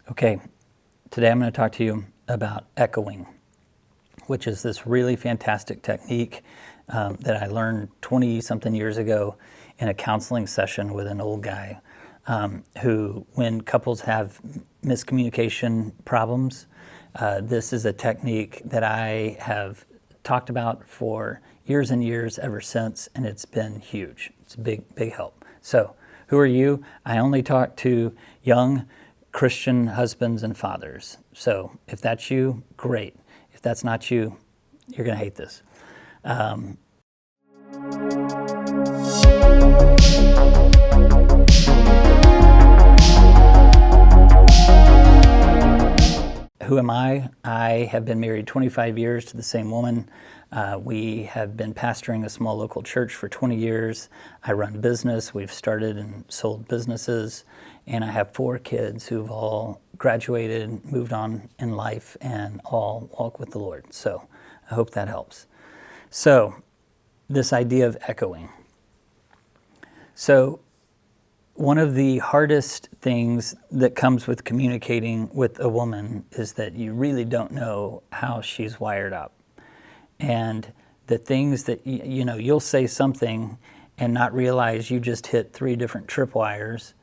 Okay, today I'm going to talk to you about echoing, which is this really fantastic technique that I learned 20-something years ago in a counseling session with an old guy who, when couples have miscommunication problems, this is a technique that I have talked about for years and years ever since, and it's been huge. It's a big help. So, who are you? I only talk to young Christian husbands and fathers. So if that's you, great. If that's not you, you're going to hate this. Who am I? I have been married 25 years to the same woman. We have been pastoring a small local church for 20 years. I run business. We've started and sold businesses. And I have 4 kids who've all graduated, moved on in life, and all walk with the Lord. So I hope that helps. So this idea of echoing. So one of the hardest things that comes with communicating with a woman is that you really don't know how she's wired up. And the things that, you'll say something and not realize you just hit 3 different tripwires,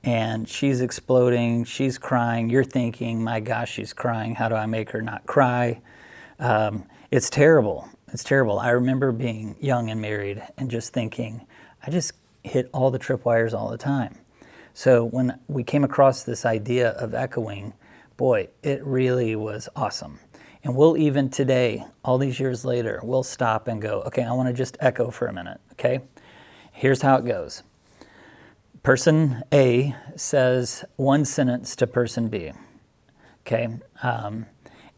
and she's exploding, she's crying, you're thinking, my gosh, she's crying, how do I make her not cry? It's terrible. It's terrible. I remember being young and married and just thinking, I just hit all the tripwires all the time. So when we came across this idea of echoing, boy, it really was awesome. And we'll even today, all these years later, we'll stop and go, okay, I want to just echo for a minute, okay? Here's how it goes. Person A says one sentence to person B, okay?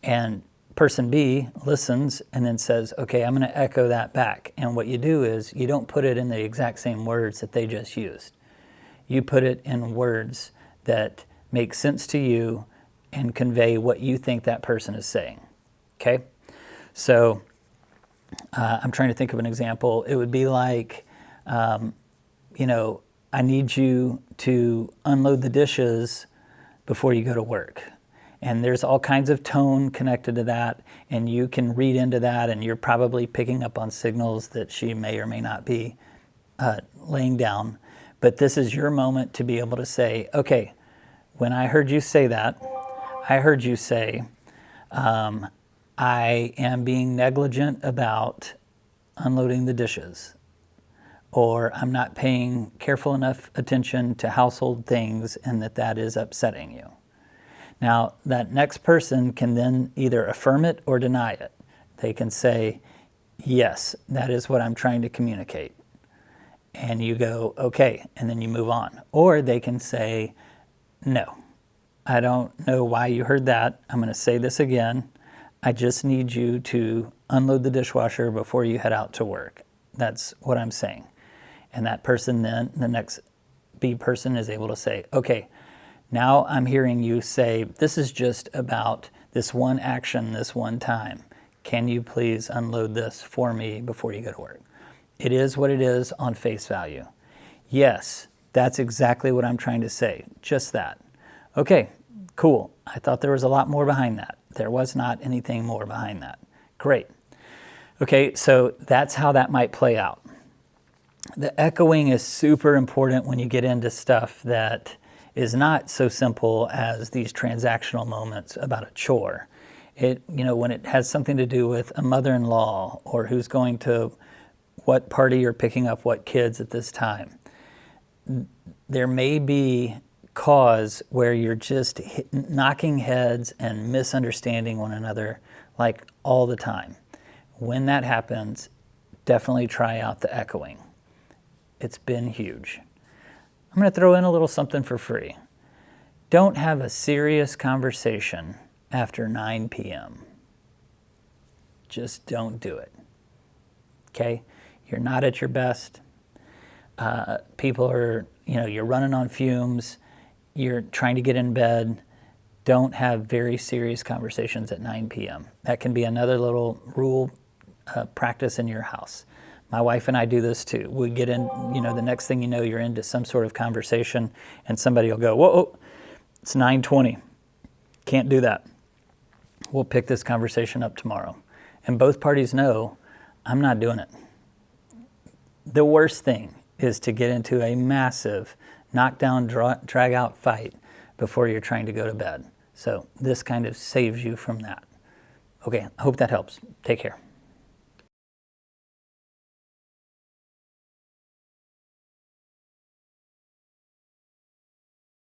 And person B listens and then says, okay, I'm going to echo that back. And what you do is you don't put it in the exact same words that they just used. You put it in words that make sense to you and convey what you think that person is saying, okay? So I'm trying to think of an example. It would be like, I need you to unload the dishes before you go to work. And there's all kinds of tone connected to that, and you can read into that, and you're probably picking up on signals that she may or may not be laying down. But this is your moment to be able to say, okay, when I heard you say that, I heard you say, I am being negligent about unloading the dishes, or I'm not paying careful enough attention to household things and that is upsetting you. Now, that next person can then either affirm it or deny it. They can say, yes, that is what I'm trying to communicate. And you go, okay, and then you move on. Or they can say, no, I don't know why you heard that. I'm going to say this again. I just need you to unload the dishwasher before you head out to work. That's what I'm saying. And that person then, the next B person is able to say, okay, now I'm hearing you say, this is just about this one action, this one time. Can you please unload this for me before you go to work? It is what it is on face value. Yes, that's exactly what I'm trying to say, just that. Okay, cool. I thought there was a lot more behind that. There was not anything more behind that. Great. Okay, so that's how that might play out. The echoing is super important when you get into stuff that is not so simple as these transactional moments about a chore. When it has something to do with a mother-in-law or who's going to what party or picking up what kids at this time. There may be cause where you're just knocking heads and misunderstanding one another like all the time. When that happens, definitely try out the echoing. It's been huge. I'm going to throw in a little something for free. Don't have a serious conversation after 9 p.m. Just don't do it. Okay? You're not at your best. People are, you're running on fumes. You're trying to get in bed. Don't have very serious conversations at 9 p.m. That can be another little rule practice in your house. My wife and I do this too. We get in, the next thing you know, you're into some sort of conversation and somebody will go, whoa, it's 9:20. Can't do that. We'll pick this conversation up tomorrow. And both parties know I'm not doing it. The worst thing is to get into a massive knockdown, drag out fight before you're trying to go to bed. So this kind of saves you from that. Okay, I hope that helps. Take care.